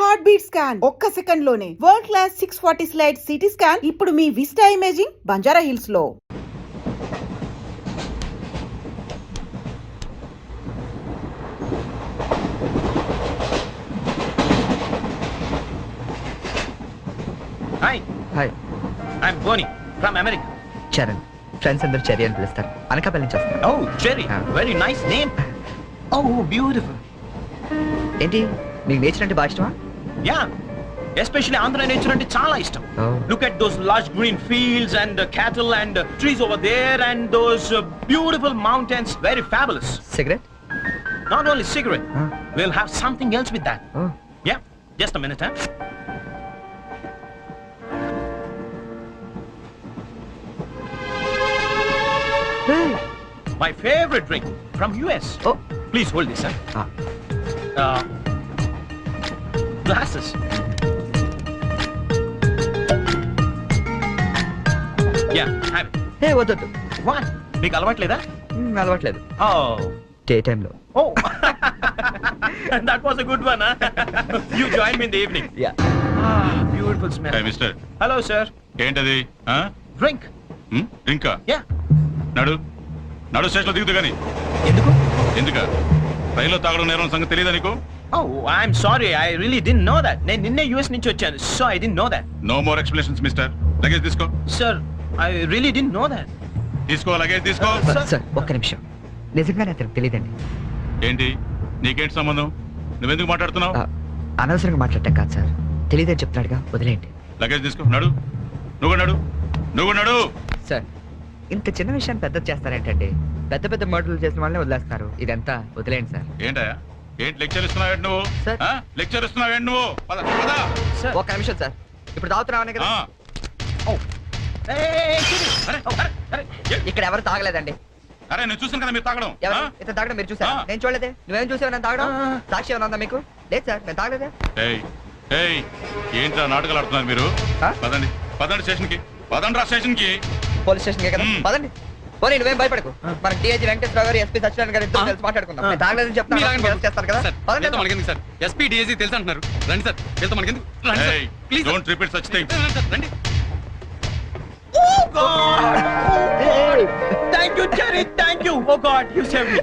Heart beat scan ఒక్క second లోనే world class 640 slide CT scan ఇప్పుడు మీ విస్టా ఇమేజింగ్ బంజారా హిల్స్ లో. Hi hi, I'm Boney from America. Charan. Friends అందరూ cherry అని పిలుస్తారు. అనకాపల్లి నుంచి వస్తారు. ఓ చెరీ, వెరీ నైస్ నేమ్. ఓ బ్యూటిఫుల్. ఏంటి, నీకు నేచర్ అంటే బాగా ఇష్టమా? యా, ఎస్పెషల్లీ ఆంధ్ర నేచర్ అంటే చాలా ఇష్టం. Look at those large green fields and cattle and trees over there and those beautiful mountains, very fabulous. Cigarette? Not only cigarette, we'll have something else with that. Oh. Yeah, just a minute, huh? Hey. My favorite drink from US. Oh. Please hold this, sir. Glasses. Yeah, have it. హే, వద్దు. What? మీకు అలవాట్లేదా? అలవాట్లేదు. Oh. Day టైంలో. Oh. That was a good one, huh? You joined me in the evening. Yeah. Ah, beautiful smell. Hey, mister. Hello, sir. ఏంటది? Drink. డ్రింకా? Yeah. నడు స్టేషన్లో దిగుతు కానీ. ఎందుక రైల్లో తాగడం నేరం సంగతి తెలియదా నీకు? Oh, I'm sorry. I really didn't know that. నేను నిన్నే US నుంచి వచ్చాను, so I didn't know that. No more explanations mister. Luggage తీసుకో. Sir, I really didn't know that. తీసుకో, లగేజ్ తీసుకో. సార్, ఒక్క నిమిషం. నిజంగానే అతనికి తెలియదండి. ఏంటి, నీకేంటి సంబంధం? నువ్వెందుకు మాట్లాడుతున్నావు? అనవసరంగా మాట్లాడటం కాదు సార్, తెలియదని చెప్తున్నాడుగా, వదిలేయండి. లగేజ్ తీసుకో. నడు. నువ్వు నడు. సార్, ఇంత చిన్న విషయాన్ని పెద్ద చేస్తారేంటండి? పెద్ద పెద్ద మర్డర్లు చేసిన వాళ్ళని వదిలేస్తారు. ఇదంతా వదిలేయండి సార్. ఏంటి లెక్చర్ ఇస్తున్నావేంటి నువ్వు? సార్. లెక్చర్ ఇస్తున్నావేంటి నువ్వు? పద. Sir. ఒక్క నిమిషం సార్, ఇప్పుడు తాగుతున్నావనే కదా. Oh. Hey, అరే. ఇక్కడ ఎవరు తాగలేదండి. అరే, నేను చూసాను కదా మీరు తాగడం. ఎవరు ఇతను తాగడం మీరు చూసారా? నేను చూడలేదే. నువ్వేం చూసావు నేను తాగడం? సాక్షి ఏమైనా ఉందా మీకు? లేదు సార్, నేను తాగలేదే. ఏయ్, ఏంట్రా నాటకాలు ఆడుతున్నారు మీరు? పదండి స్టేషన్కి. పదండి రా స్టేషన్కి. పోలీస్ స్టేషన్కే కదా, పదండి. పోనీ, నువ్వేం భయపడకు. మన డిఐజీ వెంకటేశ్వరరావు గారు, ఎస్పీ సత్యనారాయణ గారు ఇద్దరు కలిసి మాట్లాడుకుందాం. నేను తాగలేదని చెప్తాను, చేస్తారు కదా. మనకెందుకు సార్? ఎస్పీ డిఐజీ తెలుసు అంటున్నారు. రండి సార్, వెళ్తాం. మనకెందుకు? Please don't repeat such things. రండి. Oh God! Thank you, Jerry. Thank you. Oh God, you saved me.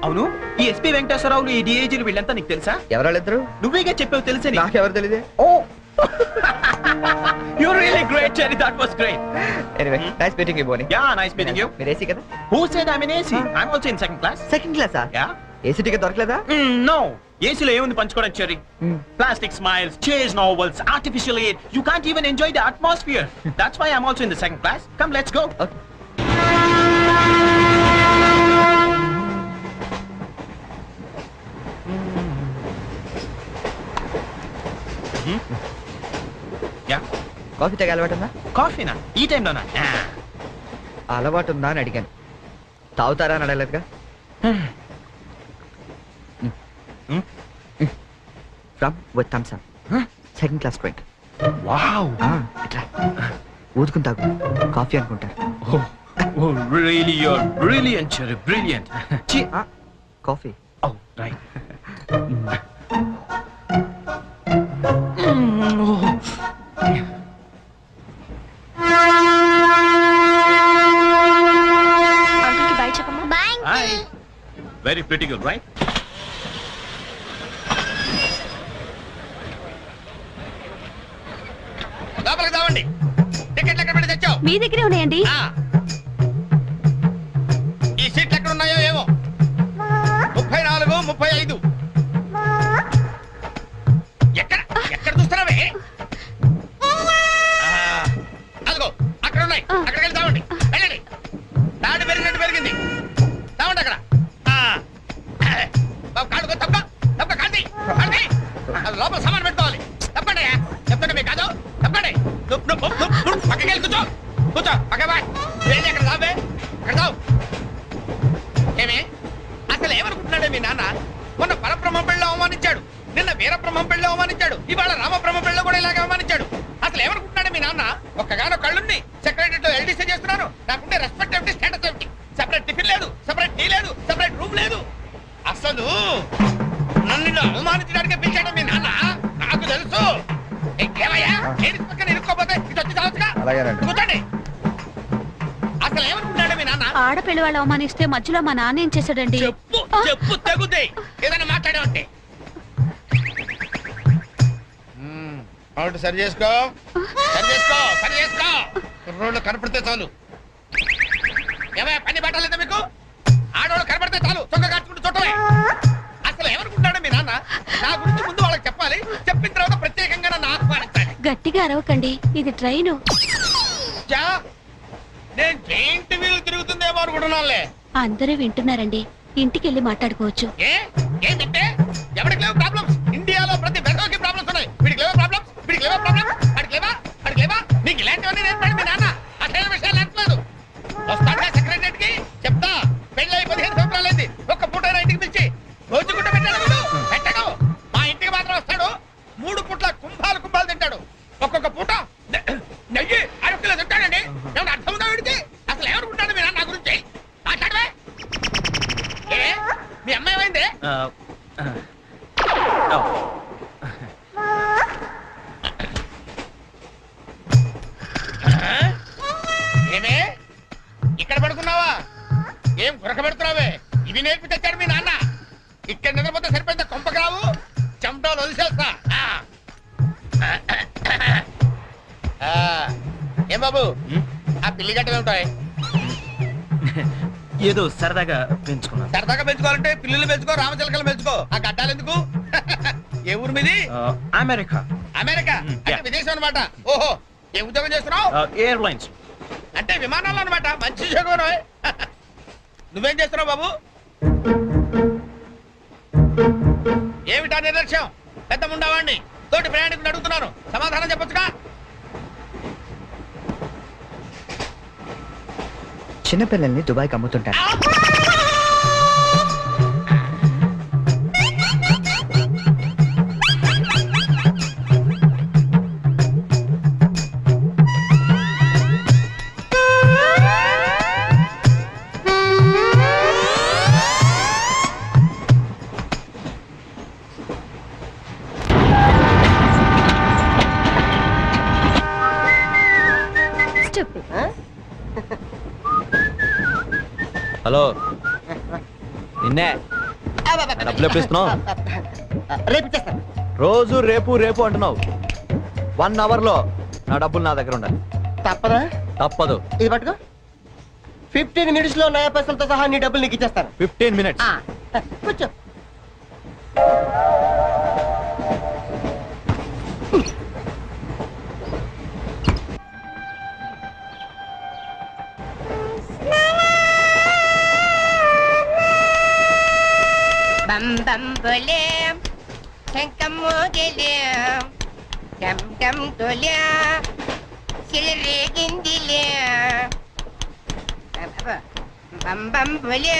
అవును, ఈ ఎస్పీ వెంకటేశ్వరరావులు, ఈ డిఐజీలు వీళ్ళంతా నీకు తెలుసా? ఎవరాళ్ళిద్దరు? నువ్వేగా చెప్పావు తెలుసని. నాకెవరు తెలియదే. Oh. You're really great, Jerry. That was great. Anyway, nice meeting you, Bonnie. Yeah, nice meeting you. మీరు ఏసీ కదా? Who said I'm in AC? I'm also in second class. Second క్లాసా? Yeah. ఏసీ టికెట్ దొరకలేదా? No. ఏసీలో ఏముంది పంచుకోవడం, cherry? Plastic smiles, chase novels, artificial air. You can't even enjoy the atmosphere. That's why I'm also in the second class. Come, let's go. Okay. Yeah. Coffee తాగే అలవాటు ఉందా? కాఫీనా? ఈ టైంలోనా? అలవాటు ఉందా అని అడిగాను. తాగుతారా అని అడగలేదుగా. From with Thums Up. Second class drink. Wow. ఇట్లా ఊదుకుని తాగు, కాఫీ అనుకుంటారు. Oh, really, you're brilliant, Cherry. Brilliant. Coffee. Oh, right. అంకుల్కి బై చెప్పమ్మా. Bye. Hi. Very pretty girl, right? లోపలికి రావండి. టికెట్లు ఎక్కడ పెట్టి తెచ్చావు? మీ దగ్గరే ఉన్నాయండి. ఈ సీట్లు ఎక్కడ ఉన్నాయో ఏమో. 34, 35. ఎక్కడ చూస్తున్నావే? అదిగో అక్కడ ఉన్నాయి. అక్కడికి వెళ్ళి తావండి. వెళ్ళండి. తాడు పెరిగినట్టు పెరిగింది. తావండి అక్కడ. కాడుకో తప్ప కాంతి. అది లోపల సామాన్ పెట్టుకోవాలి. తప్పండి, చెప్తాడు మీకు కాదు. తప్పండి. పక్కకి వెళ్ళి కూర్చో. పక్క బాయ్. వెళ్ళి అక్కడ తావే. అక్కడ తావు. ఏమే అసలు ఏమనుకుంటున్నాడే మీ నాన్న? మొన్న పరబ్రహ్మం పెళ్ళి అవమానించాడు, నిన్న వీరబ్రహ్మం పెళ్ళి అవమానించాడు, ఇవాళ రామబ్రహ్మ పెళ్ళి కూడా ఇలాగే అవమానించాడు. అసలు ఏమనుకుంటున్నాడే మీ నాన్న? ఒక్కగానో కళ్ళుండి సెక్రటరీతో ఎల్డీసీ చేస్తున్నాను. నాకుండే రెస్పెక్ట్ ఏమిటి, స్టేటస్ ఏమిటి? సెపరేట్ టిఫిన్ లేదు, సెపరేట్ టీ లేదు, సెపరేట్ రూమ్ లేదు. అసలు నన్ను అవమానించడానికి పిలిచాడు మీ నాన్న. నాకు తెలుసు. అలాగేనండి. కూర్చోండి. అసలు ఏమనుకుంటాడు మీ నాన్న? ఆడపిల్ల వాళ్ళు అవమానిస్తే మధ్యలో మా నాన్న ఏం చేశాడండి? చెప్పు చెప్పు తగ్గుతాయి ఏదైనా మాట్లాడే ఉంటే. అవును, సరి చేసుకో సరి చేసుకో సరి చేసుకో. కుర్రోళ్ళు కనపడితే చాలు. ఏమయ్య, పని పట్టలేదా మీకు? ఆడవాళ్ళు కనపడితే చాలు చొక్క కాచుకుంటూ చుట్టమే. అసలు ఏమనుకుంటాడు మీ నాన్న? నా గురించి ముందు వాళ్ళకి చెప్పాలి, చెప్పిన తర్వాత ప్రత్యేకంగా నన్ను ఆహ్వానించాలి. గట్టిగా అరవకండి, ఇది ట్రైను. జా, నేను జైంట్ వీల్ తిరుగుతుందేమో అనుకుంటున్నానులే. అందరూ వింటున్నారండి, ఇంటికి వెళ్ళి మాట్లాడుకోవచ్చు. ఏంటంటే ఎవరికి లేవు ప్రాబ్లమ్స్? ఇండియాలో ప్రతి బెడవకి ప్రాబ్లమ్స్ ఉన్నాయి. వీడికి లేవా ప్రాబ్లమ్స్? వీడికి లేవా ప్రాబ్లమ్స్? వాడికి లేవా? వాడికి లేవా? నీకు ఇలాంటివన్నీ నేర్పాడు మీ నాన్న. అసలు విషయాలు నేర్పలేదు. వస్తాడా సెక్రటరీకి చెప్తా. పెళ్ళి 15 సంవత్సరాలైంది, ఒక్క పూట ఇంటికి పిలిచి భోజుకుంట పెట్టాడు. పెట్టాడు. మా ఇంటికి మాత్రం వస్తాడు, 3 పూట్ల కుంభాలు కుంభాలు తింటాడు. ఒక్కొక్క పూట నెయ్యి 6 కిలో తింటాడండి. ఏమన్నా అర్థం ఉందా వీడికి? అసలు ఏమనుకుంటాడు మీ నాన్న నా గురించి? మాట్లాడవే. మీ అమ్మాయి ఏమైంది? ఏమే, ఇక్కడ పడుకున్నావా? ఏం గురక పెడుతున్నావే? ఇవి నేర్పి తెచ్చాడు మీ నాన్న. ఇక్కడ నిద్రపోతే సరిపోయింది, కొంపకి రావు. చెమటలు వదిలేస్తా. ఏం బాబు, ఆ పిల్లి గట్టలు ఉంటాయి? ఏదో సరదాగా పెంచుకున్నాను. సరదాగా పెంచుకోవాలంటే పిల్లులు పెంచుకో, రామచిలకలు పెంచుకో. ఆ గడ్డాలు ఎందుకు? ఏ ఊరు మీది? అమెరికా. అమెరికా అంటే విదేశం అనమాట. ఓహో, ఏ ఉద్యోగం చేస్తున్నావు? ఎయిర్లైన్స్. అంటే విమానాలు అనమాట. మంచి ఉద్యోగం. నువ్వేం చేస్తున్నావు బాబు? ఏమిటా నిర్లక్ష్యం? పెద్ద ముండావాడిని తోటి ప్రయాణికుని అడుగుతున్నాను, సమాధానం చెప్పొచ్చుగా. చిన్నపిల్లల్ని దుబాయ్కి అమ్ముతుంటారు. హలో, నిన్నే డబ్బులు ఎప్పుడు ఇస్తున్నావు? రేపు ఇచ్చేస్తాను. రోజు రేపు రేపు అంటున్నావు. 1 అవర్ లో నా డబ్బులు నా దగ్గర ఉండాలి. తప్పదా? తప్పదు. ఇది పట్టుకో. 15 మినిట్స్ లో నయా పైసలతో సహా నీ డబ్బులు నీకు ఇచ్చేస్తాను. 15 మినిట్స్. కూర్చో. బం బం బోలే శంఖం మోగలే డమ్ డమ్ తోలే సిలరేగిందిలే బం బం బోలే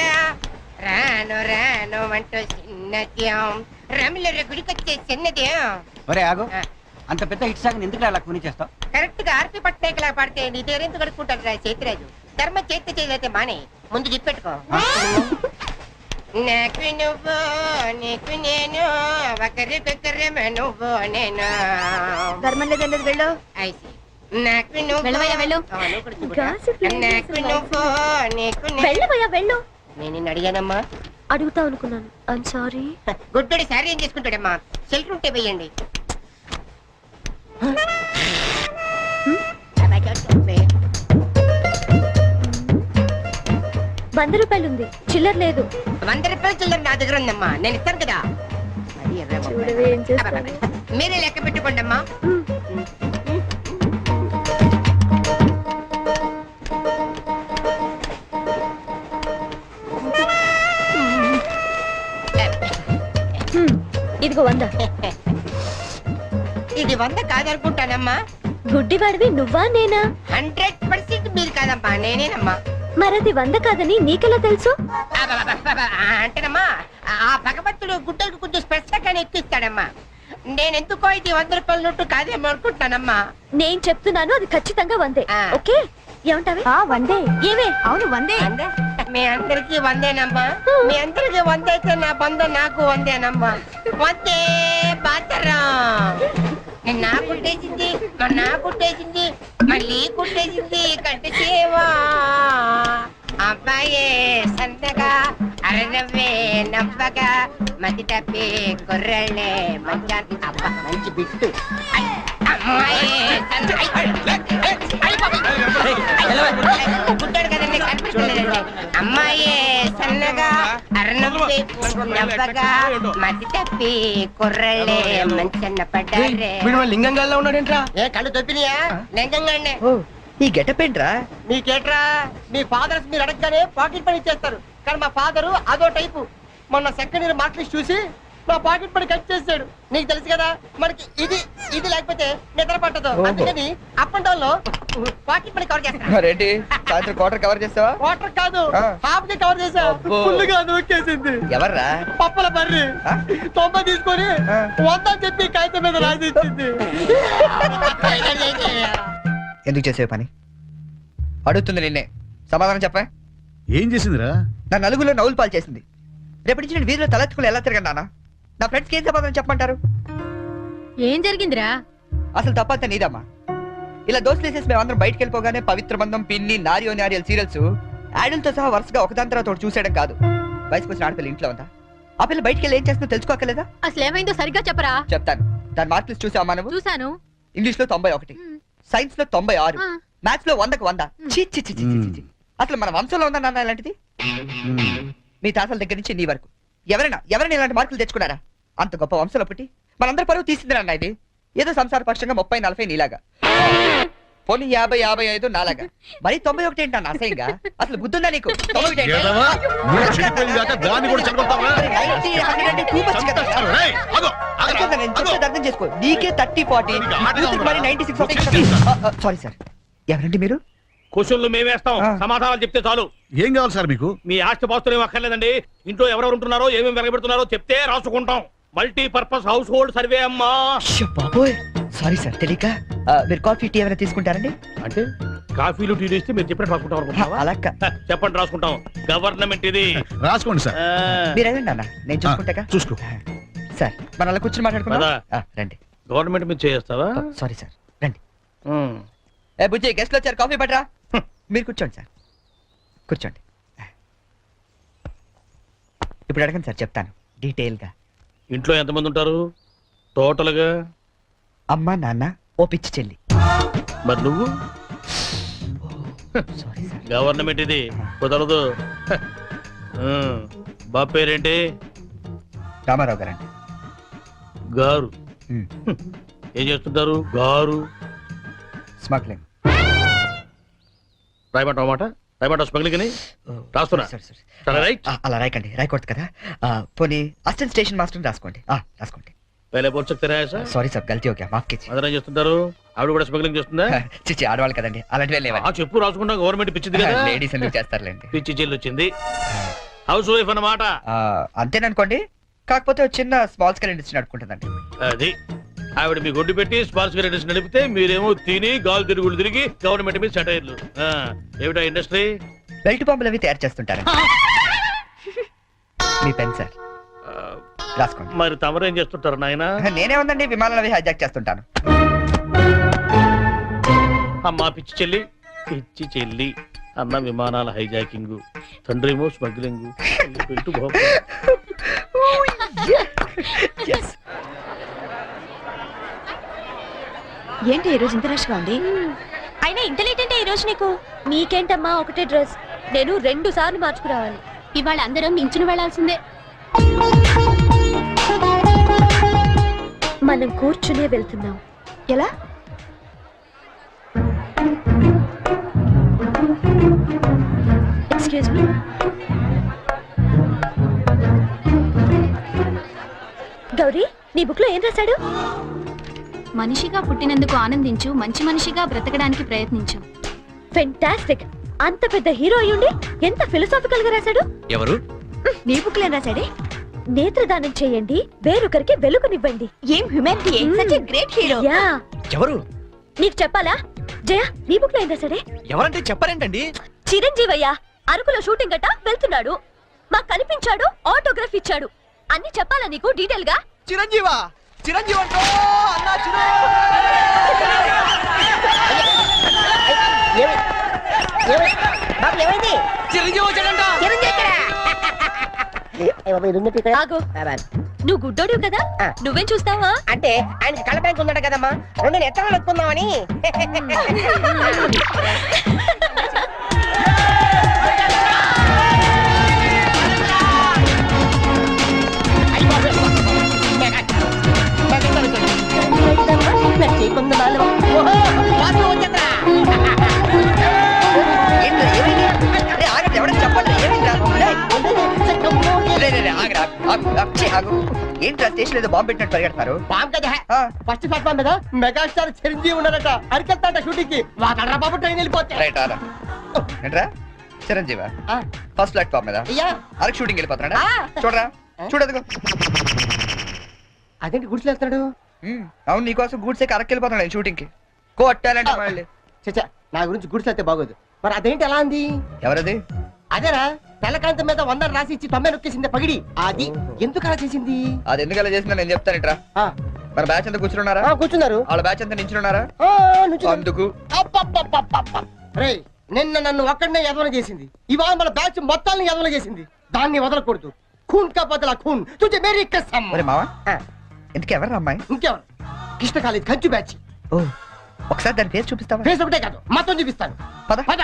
రాను రాను అంటూ చిన్నదేం రమిల గుడికొచ్చే చిన్నదేం. ఒరే ఆగు, అంత పెద్ద హిట్ సాగ్ ఎందుకు అలా కొని చేస్తావు? కరెక్ట్ గా ఆర్పి పట్నాయకులా పాడితే నీ పేరెందుకు కడుక్కుంటారు రా చేతిరాజు. ధర్మ చేతి చేయలేతే మానే ముందు చెప్పెట్టుకో. నాకు నువ్వు నీకు నేను ఒకరికొకరేమో నువ్వు నేను. ధర్మం లేదన్నది వెళ్ళు. ఐసి నాకు నువ్వు వెళ్ళవయ్యా, వెళ్ళు. నువ్వు కూడా చూడు. నాకు నువ్వు నీకు వెళ్ళవయ్యా, వెళ్ళు. నేను నిన్ను అడిగానమ్మా. అడుగుతా అనుకున్నాను. I'm sorry. గుడ్డోడి సారీ ఏం చేసుకుంటాడమ్మా? షెల్టర్ ఉంటే వెయ్యండి. ₹100 ఉంది, చిల్లర లేదు. 100 రూపాయలు చిల్లర నా దగ్గర ఉందమ్మా, నేను ఇస్తాను కదా. చూడవే ఏం చేస్తాను. మీరే లెక్క పెట్టుకోండి అమ్మా. ఇదిగో 100. ఇది 100 కాదనుకుంటానమ్మా. గుడ్డివాడివి నువ్వా నేనా? 100% మీరు కాదమ్మా, నేనేనమ్మా. మరది 100 కాదని నీకెలా తెలుసు? అంటేనమ్మా, ఆ భగవంతుడు గుడ్డలకు కొంచెం స్పెషల్గానే ఎక్కిస్తాడమ్మా. నేనెందుకో ఇది 100 రూపాయల నోటు కాదేమో అనుకుంటున్నానమ్మా. నేను చెప్తున్నాను, అది ఖచ్చితంగా 100. ఓకే, ఏమంటావే? 100. ఏమే? అవును 100. మీ అందరికి 100ఏనమ్మా. మీ అందరికి 100 అయితే నా బంధం నాకు 100ఏనమ్మా. 100 బాతరా. నా కుట్టేసింది, నా కుట్టేసింది, మళ్ళీ కుట్టేసింది కంటి సేవా అబ్బాయే సన్నగా అరనవ్వే నవ్వగా మతి తప్పి కుర్రళ్ళే మంచాన్ని అబ్బా మంచి బిట్టు పుట్టాడు కదండి కనిపిస్తలేదండి అమ్మాయే సన్నగా అరనవ్వే నవ్వగా మతి తప్పి కుర్రళ్ళే మంచన్న పడ్డారే లింగంగా ఉన్నాడేంట్రా? ఏ కళ్ళు తప్పినాయా లింగంగానే ఈ గెటప్ ఏంట్రా? మీకేట్రా మీ ఫాదర్స్ మీరు అడగగానే పాకెట్ పని ఇచ్చేస్తారు కానీ మా ఫాదరు అదో టైపు మొన్న సెకండ్ ఇయర్ మార్క్ లిస్ట్ చూసి నా పాకెట్ పని కట్ చేసాడు నీకు తెలుసు కదా మనకి ఇది లేకపోతే నిద్ర పట్టదు అందుకని అప్ అండ్ డౌన్ లో పాకెట్ పని కవర్ చేస్తాను రెడ్డి సాయంత్రం క్వార్టర్ కవర్ చేస్తావా? వాటర్ కాదు హాఫ్ డే కవర్ చేసా ఫుల్గా నూకేసింది ఎవర్రా? పప్పుల బర్రి 90 తీసుకొని 100 చెప్పి కాగితం మీద రాసిచ్చింది ఎందుకు చేసే పని అడుగుతుంది నిన్నే సమాధానం చెప్పా. ఏం చేసిందిరా? నా నలుగురిలో నవ్వులు పాలు చేసింది. రేపటి నుంచి నేను వీధిలో తలెత్తుకుని ఎలా తిరగండి నా ఫ్రెండ్స్కి ఏం సమాధానం చెప్పమంటారు? ఏం జరిగిందిరా? అసలు తప్పంతా నీదమ్మా. ఇలా దోస్తులు వేసేసి మేమందరం బయటకు వెళ్ళిపోగానే పవిత్ర బంధం, పిన్ని, నారియో నారియల్ సీరియల్స్ యాడల్తో సహా వరుసగా ఒకదాని తర్వాత ఒకటి చూసేయడం కాదు. వయసుకు వచ్చిన ఆడపిల్ల ఇంట్లో ఉందా? ఆ పిల్ల బయటకు వెళ్ళి ఏం చేస్తుందో తెలుసుకోకలేదా? అసలు ఏమైందో సరిగ్గా చెప్పరా? చెప్తాను. దాని మార్కులు చూసావా నువ్వు? చూసాను. ఇంగ్లీష్ లో 91, సైన్స్ లో 96, మ్యాథ్స్ లో 100కు 100. ఛీ, ఛీ, ఛీ, ఛీ, ఛీ, ఛీ. అసలు మన వంశంలో ఉందా నాన్న ఇలాంటిది? మీ తాతల దగ్గర నుంచి నీ వరకు ఎవరైనా ఇలాంటి మార్కులు తెచ్చుకున్నారా? అంత గొప్ప వంశంలో పుట్టి మనందరి పరువు తీసింది నాన్న ఇది. ఏదో సంసార పక్షంగా 30-40 నీలాగా, పోనీ 50-55 నాలాగా, మరి 91 ఏంటి అన్న అసహ్యంగా? అసలు బుద్ధుందా నీకు? 91 ఏంటి? నేను చెప్పేది అర్థం చేసుకో. నీకే 30-40, మరి 96. సారీ సార్, ఎవరండి మీరు? క్వశ్చన్లు మేమేస్తాం, సమాధానాలు చెప్తే చాలు. ఏం కావాలి సార్ మీకు? మీ ఆస్తి పాస్తులు ఏం అక్కర్లేదండి. ఇంట్లో ఎవరెవరు ఉంటున్నారో ఏమేమి వెలగబెడుతున్నారో చెప్తే రాసుకుంటాం. మల్టీపర్పస్ హౌస్ హోల్డ్ సర్వే అమ్మా. బాబోయ్, సారీ సార్ తెలియక. మీరు కాఫీ టీ ఏమైనా తీసుకుంటారండి? అంటే కాఫీలు టీ ఇస్తే మీరు చెప్పినట్టు రాసుకుంటాం అనుకుంటున్నావా? అలా చెప్పండి, రాసుకుంటాం. గవర్నమెంట్ ఇది. రాసుకోండి సార్. మీరు వెళ్ళండి అన్న, నేను చూసుకుంటా. చూసుకో సార్, మనం అలా కూర్చొని మాట్లాడుకుందాం. రండి. గవర్నమెంట్ మీద చేస్తావా? సారీ సార్, రండి. ఏ బుజ్జి, గెస్ట్లు వచ్చారు, కాఫీ పట్టరా. మీరు కూర్చోండి సార్, కూర్చోండి. ఇప్పుడు అడగండి సార్, చెప్తాను డీటెయిల్ గా. ఇంట్లో ఎంతమంది ఉంటారు టోటల్ గా? అమ్మ, నాన్న, ఓ పిచ్చి చెల్లి. మరి నువ్వు? Sorry sir. గవర్నమెంట్ ఇది, కుదరదు. బాబు పేరేంటి? రామారావు గారండి. గారు. ఏం చేస్తుంటారు గారు? స్మగ్లింగ్. రాయమంటావు మాట? రాయమంటావు స్మగ్లింగ్ అని రాస్తున్నా. అలా రాయకండి, రాయకూడదు కదా. పోనీ అసిస్టెంట్ స్టేషన్ మాస్టర్ రాసుకోండి. రాసుకోండి. పहले बोल सकते रहे ऐसा? సారీ సార్, గల్తీ ఓకే, మాఫ్ कीजिए. అదనం చేస్తుంటారు. ఆవిడ కూడా స్మగ్లింగ్ చేస్తుందా? చిచ్చి, ఆడవాళ్ళు కదండి, అలాంటివి లేవా? చెప్పు, రాసుకుంటా. గవర్నమెంట్ పిచ్చింది కదా. లేడీస్ ఎందుకు చేస్తారులేండి. పిచ్చి జైలు వచ్చింది. హౌస్ వైఫ్ అన్నమాట. అంతేననుకోండి, కాకపోతే ఒక చిన్న స్మాల్ స్కేల్ ఇండస్ట్రీ నడుపుకుంటుందండి. అది ఆవిడ మీ గొడ్డు పెట్టి స్పాన్స్ ఇండస్ట్రీ నడిపితే మీరేమో తిని గాలు తిరుగులు తిరిగి గవర్నమెంట్ మీద సెటైర్లు. ఏమిటా ఇండస్ట్రీ? బెల్ట్ పంపులు అవి తయారు చేస్తుంటారు. మీ పెన్ సార్, రాసుకోండి. మరి తమరు ఏం చేస్తుంటారు నాయన? నేనే ఉందండి, విమానాలు అవి హైజాక్ చేస్తుంటాను. అమ్మా పిచ్చి చెల్లి, పిచ్చి చెల్లి అన్న విమానాల హైజాకింగ్, తండ్రేమో స్మగ్లింగ్. ఏంటి ఈరోజు ఇంత రష్గా ఉంది? అయినా ఇంత లేట్ అంటే ఈరోజు నీకు? నీకేంటమ్మా ఒకటే డ్రెస్, నేను 2 సార్లు మార్చుకురావాలి. ఇవాళ అందరం నించుని వెళ్లాల్సిందే. మనం కూర్చునే వెళ్తున్నాం. ఎలా? Excuse me. గౌరీ, నీ బుక్ లో ఏం రాశాడు? మనిషిగా పుట్టినందుకు ఆనందించు, మంచి మనిషిగా బ్రతకడానికి ప్రయత్నించు. ఫెంటాస్టిక్. అంత పెద్ద హీరో అయ్యుండి ఎంత ఫిలసాఫికల్ గా రాశాడు. ఎవరు? నీ బుక్ లో ఏం రాశాడే? నేత్రదానం చేయండి, వేరొకరికి వెలుగునివ్వండి. ఏం humanity, such a great hero. Yeah. ఎవరు? నీకు చెప్పాలా? జయ, నీ బుక్ లో ఏం రాశాడే? ఎవరంటే చెప్పారేంటండి? చిరంజీవయ్య అరకులో షూటింగ్ గట్ట వెళ్తున్నాడు, మాకు కనిపించాడు, ఆటోగ్రాఫ్ ఇచ్చాడు. అన్ని చెప్పాలా నీకు డీటెయిల్ గా? చిరంజీవా? చిరంజీవి అంటో అన్నా చిరు. ఆగు నువ్వు గుడ్డోడివి కదా నువ్వేం చూస్తావా అంటే ఆయనకి కళ్ళ బ్యాంక్ ఉన్నాడు కదమ్మా రెండు ఎక్కడ నడుపుకుందామని ఏంట్రా, ఏమైంది? అరే, ఆగండి, ఎవరైనా చెప్పండి, ఏమైందిరా? రేయ్, రేయ్, రేయ్, ఆగురా, ఆగు, ఆగు, ఛీ, ఆగు. ఏంట్రా స్టేషన్ ఏదో బాంబు పెట్టినట్టు పరిగెడతారు? బామ్ కదా ఫస్ట్ ప్లాట్ఫామ్ మీద మెగాస్టార్ చిరంజీవి ఉన్నాడట అరికెళ్తాట షూటింగ్ కి వాడరా బాబు ట్రైన్ వెళ్ళిపోతే రైట్ ఆరా ఏంట్రా చిరంజీవా ఫస్ట్ ప్లాట్ఫామ్ మీద అయ్యా అరకు షూటింగ్ వెళ్ళిపోతున్నాడా చూడరా చూడదుగో అదేంటి గుడిసెళ్తాడు అవును నీకోసం గూడ్సే అరకు వెళ్ళిపోతున్నాడు షూటింగ్ కి కొట్టాలంటే మళ్ళీ చచ్చా నా గురించి గుడిసెళ్తే బాగోదు మరి అదేంటి ఎలా అంది ఎవరది అదేరా తెల్లకాంతం మీద 100 రాసి ఇచ్చి 90 నొక్కేసింది పగిడి అది ఎందుకు అలా చేసింది అది ఎందుకు అలా చేసిందో నేను చెప్తాను ఇట్రా మన బ్యాచ్ అంతా కూర్చున్నారా కూర్చున్నారు వాళ్ళ బ్యాచ్ అంతా నించున్నారా అందుకు రేయ్ నిన్న నన్ను ఒక్కడనే ఎదవన చేసింది ఇవాళ మన బ్యాచ్ మొత్తాన్ని ఎదవన చేసింది దాన్ని వదలకూడదు ఖూన్ కా బదలా ఖూన్ తుజే మేరీ కసమ్ ఒరే మావా ఎందుకు ఎవరు అమ్మాయి ఇంకెవరు కృష్ణ కాలేజ్ కంచు బ్యాచ్ ఓ ఒకసారి దాని పేరు చూపిస్తావా ఫేస్ ఒకటే కాదు మొత్తం చూపిస్తాను పద పద